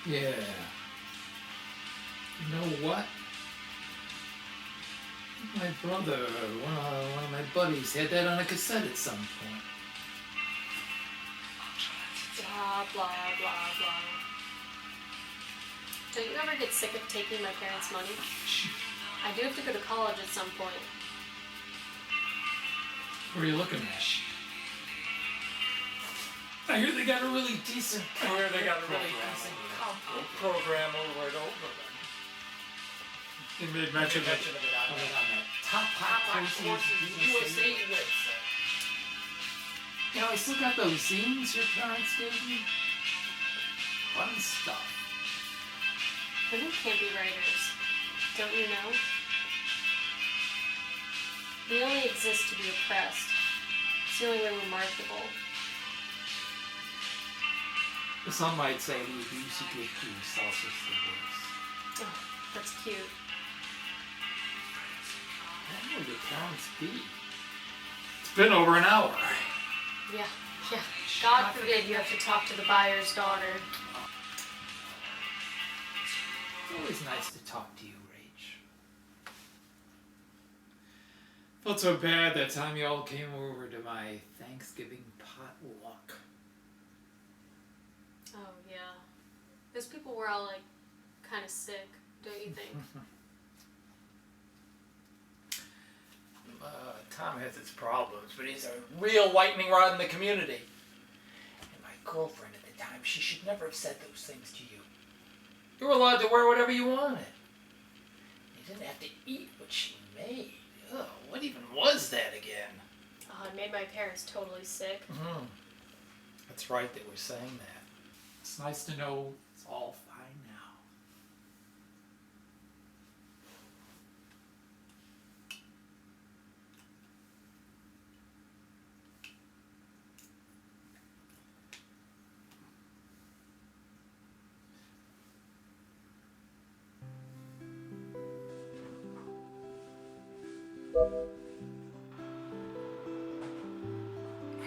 Yeah. You know what? My brother, one of my buddies, had that on a cassette at some point. Blah, blah, blah, blah. Don't you ever get sick of taking my parents' money? I do have to go to college at some point. What are you looking at? I hear they got a really decent program over it over. You made mention of it on that Top Horses USA website. You know, I still got those zines your parents gave me. Fun stuff. Women can't be writers. Don't you know? We only exist to be oppressed. It's the only way we're marketable. Some might say the abuse you give to yourself is the worst. Oh, that's cute. When will your parents be? It's been over an hour. Yeah. God forbid you have to talk to the buyer's daughter. It's always nice to talk to you, Rach. Felt so bad that time you all came over to my Thanksgiving potluck. Oh, yeah. Those people were all, like, kind of sick, don't you think? Tom has his problems, but he's a real lightning rod in the community. And my girlfriend at the time, she should never have said those things to you. You were allowed to wear whatever you wanted. You didn't have to eat what she made. Ugh, what even was that again? Oh, it made my parents totally sick. Mm-hmm. That's right, they were saying that. It's nice to know it's all fine now.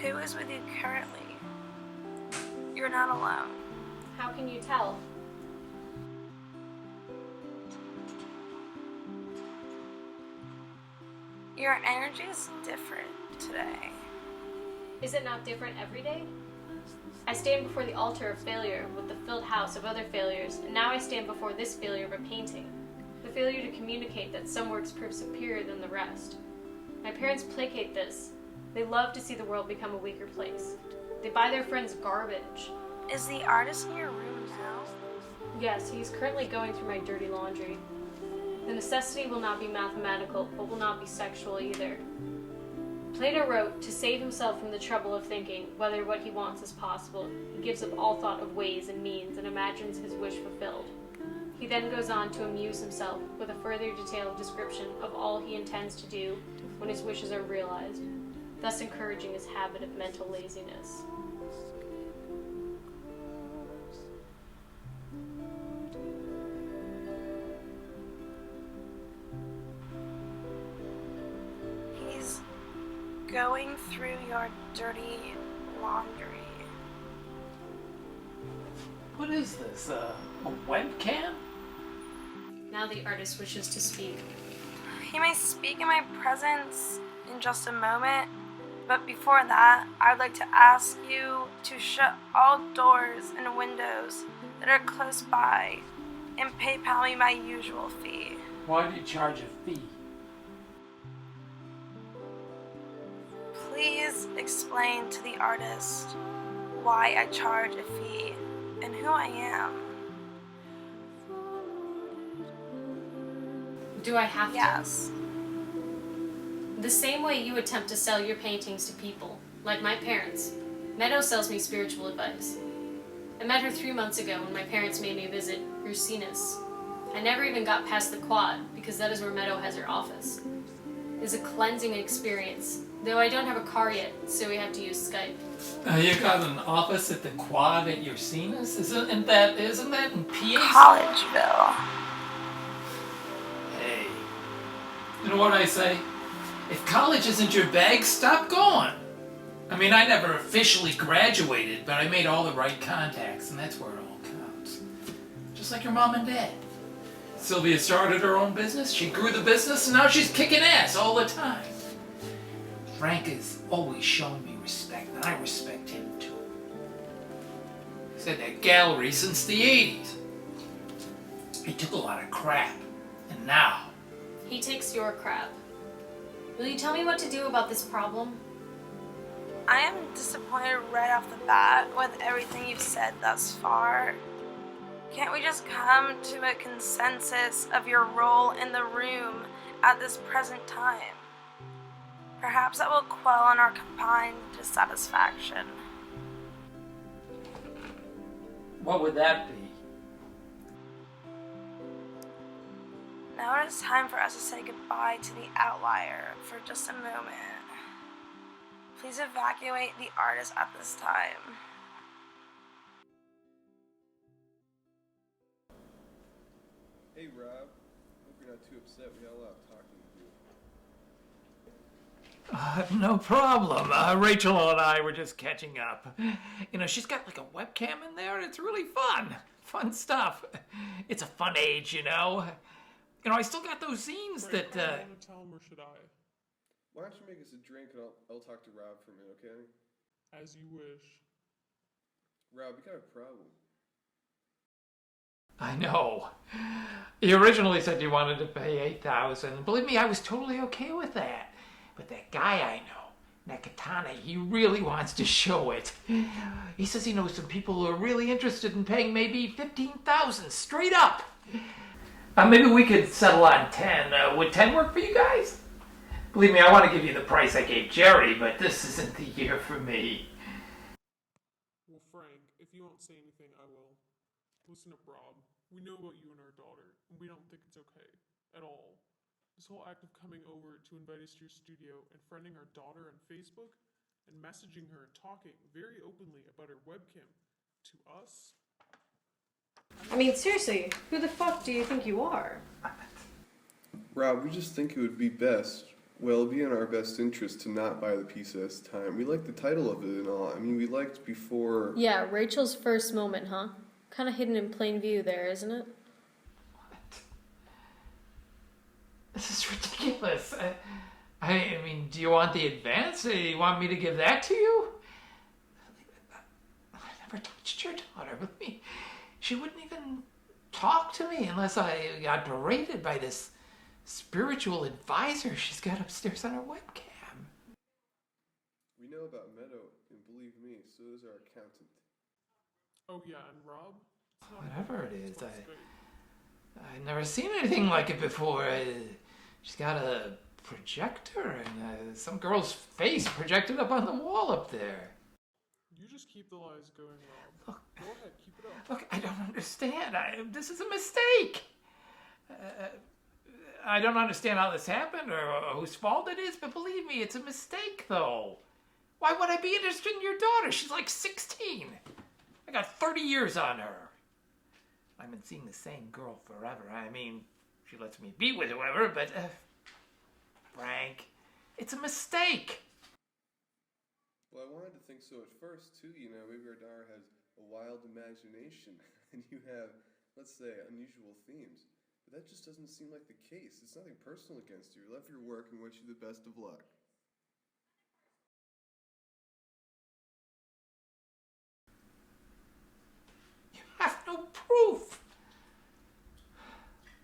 Who is with you currently? You're not alone. How can you tell? Your energy is different today. Is it not different every day? I stand before the altar of failure with the filled house of other failures, and now I stand before this failure of a painting. The failure to communicate that some works prove superior than the rest. My parents placate this. They love to see the world become a weaker place. They buy their friends garbage. Is the artist in your room now? Yes, he is currently going through my dirty laundry. The necessity will not be mathematical, but will not be sexual either. Plato wrote, to save himself from the trouble of thinking whether what he wants is possible, he gives up all thought of ways and means and imagines his wish fulfilled. He then goes on to amuse himself with a further detailed description of all he intends to do when his wishes are realized, thus encouraging his habit of mental laziness. He's going through your dirty laundry. What is this, a webcam? Now the artist wishes to speak. He may speak in my presence in just a moment, but before that, I'd like to ask you to shut all doors and windows that are close by and PayPal me my usual fee. Why do you charge a fee? Please explain to the artist why I charge a fee and who I am. Do I have to? Yes. The same way you attempt to sell your paintings to people, like my parents, Meadow sells me spiritual advice. I met her 3 months ago when my parents made me visit Hynes. I never even got past the quad because that is where Meadow has her office. It is a cleansing experience, though I don't have a car yet, so we have to use Skype. You got an office at the quad at Hynes? Isn't that in PA? Collegeville. Hey, you know what I say? If college isn't your bag, stop going. I mean, I never officially graduated, but I made all the right contacts, and that's where it all counts. Just like your mom and dad. Sylvia started her own business, she grew the business, and now she's kicking ass all the time. Frank has always shown me respect, and I respect him too. He's had that gallery since the 80s. He took a lot of crap, and now... He takes your crap. Will you tell me what to do about this problem? I am disappointed right off the bat with everything you've said thus far. Can't we just come to a consensus of your role in the room at this present time? Perhaps that will quell on our combined dissatisfaction. What would that be? Now it is time for us to say goodbye to the outlier for just a moment. Please evacuate the artist at this time. Hey Rob, hope you're not too upset. We had a lot of talking to do. No problem. Rachel and I were just catching up. You know, she's got like a webcam in there, and it's really fun. Fun stuff. It's a fun age, you know. You know, I still got those zines Frank, that... do you want to tell him or should I? Why don't you make us a drink and I'll talk to Rob for a minute, okay? As you wish. Rob, we got a problem. I know. He originally said you wanted to pay $8,000. Believe me, I was totally okay with that. But that guy I know, Nakatana, he really wants to show it. He says he knows some people who are really interested in paying maybe $15,000 straight up. Maybe we could settle on 10. Would 10 work for you guys? Believe me, I want to give you the price I gave Jerry, but this isn't the year for me. Well, Frank, if you won't say anything, I will. Listen up, Rob. We know about you and our daughter, and we don't think it's okay. At all. This whole act of coming over to invite us to your studio and friending our daughter on Facebook and messaging her and talking very openly about her webcam to us. I mean, seriously, who the fuck do you think you are? Rob, we just think it would be best. Well, it'd be in our best interest to not buy the piece at this time. We like the title of it and all. I mean, we liked before... Yeah, Rachel's first moment, huh? Kind of hidden in plain view there, isn't it? What? This is ridiculous. I mean, do you want the advance? Do you want me to give that to you? I never touched your daughter. With me, she wouldn't even talk to me unless I got berated by this spiritual advisor she's got upstairs on her webcam. We know about Meadow, and believe me, so does our accountant. Oh yeah, and Rob? Whatever it is, I've never seen anything like it before. She's got a projector and some girl's face projected up on the wall up there. You just keep the lies going, Rob. Look, Go ahead, keep it up. look, I don't understand. This is a mistake. I don't understand how this happened or whose fault it is, but believe me, it's a mistake, though. Why would I be interested in your daughter? She's like 16. I got 30 years on her. I've been seeing the same girl forever. I mean, she lets me be with whoever, but... Frank, it's a mistake. Well, I wanted to think so at first, too. You know, maybe our daughter has a wild imagination, and you have, let's say, unusual themes. But that just doesn't seem like the case. It's nothing personal against you. I love your work and wish you the best of luck. You have no proof.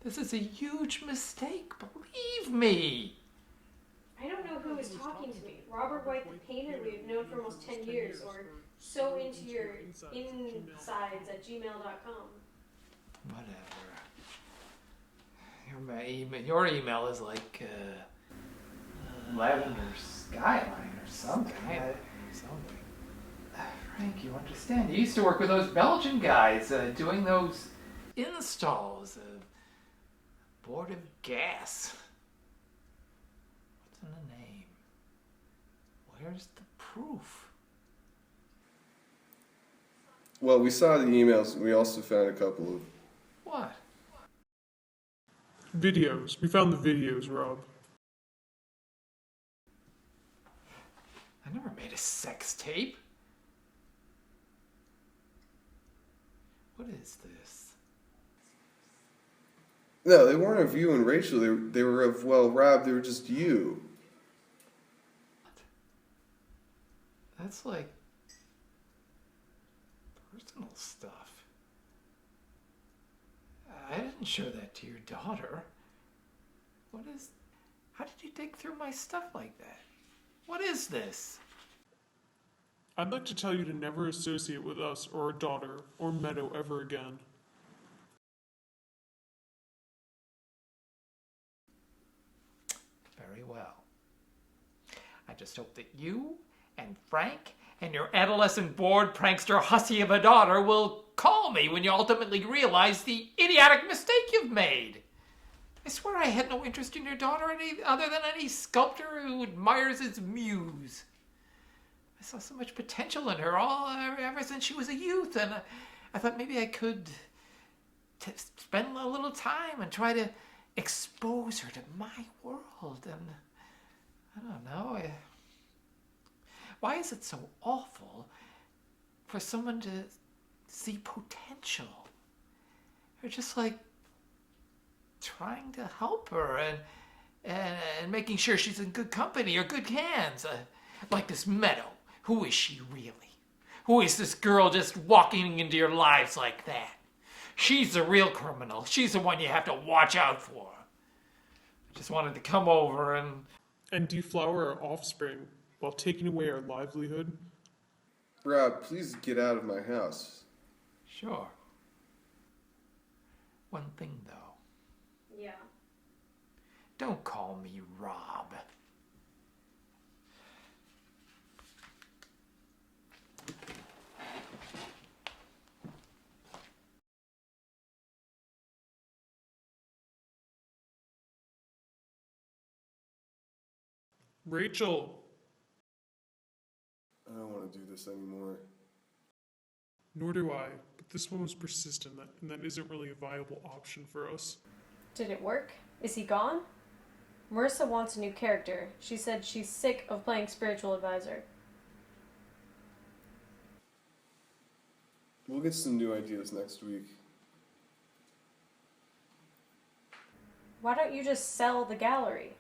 This is a huge mistake, believe me. I don't know who is talking to me. Robert White, the painter we have known for almost 10 years, or so into your insides at gmail.com. Whatever. Your email is like lavender skyline or something. Frank, you understand. You used to work with those Belgian guys doing those installs. Board of gas. What's in the name? Where's the proof? Well, we saw the emails, and we also found a couple of... What? Videos. We found the videos, Rob. I never made a sex tape. What is this? No, they weren't of you and Rachel. They were of, well, Rob, they were just you. That's like personal stuff. I didn't show that to your daughter. How did you dig through my stuff like that? What is this? I'd like to tell you to never associate with us or our daughter or Meadow ever again. Very well. I just hope that you and Frank and your adolescent bored prankster hussy of a daughter will call me when you ultimately realize the idiotic mistake you've made. I swear I had no interest in your daughter other than any sculptor who admires his muse. I saw so much potential in her ever since she was a youth, and I thought maybe I could spend a little time and try to expose her to my world. And I don't know. Why is it so awful for someone to see potential? Or just like trying to help her and making sure she's in good company or good hands. Like this Meadow. Who is she really? Who is this girl just walking into your lives like that? She's the real criminal. She's the one you have to watch out for. I just wanted to come over And deflower our offspring while taking away our livelihood? Rob, please get out of my house. Sure. One thing, though. Yeah. Don't call me Rob. Rachel! I don't want to do this anymore. Nor do I, but this one was persistent, and that isn't really a viable option for us. Did it work? Is he gone? Marissa wants a new character. She said she's sick of playing spiritual advisor. We'll get some new ideas next week. Why don't you just sell the gallery?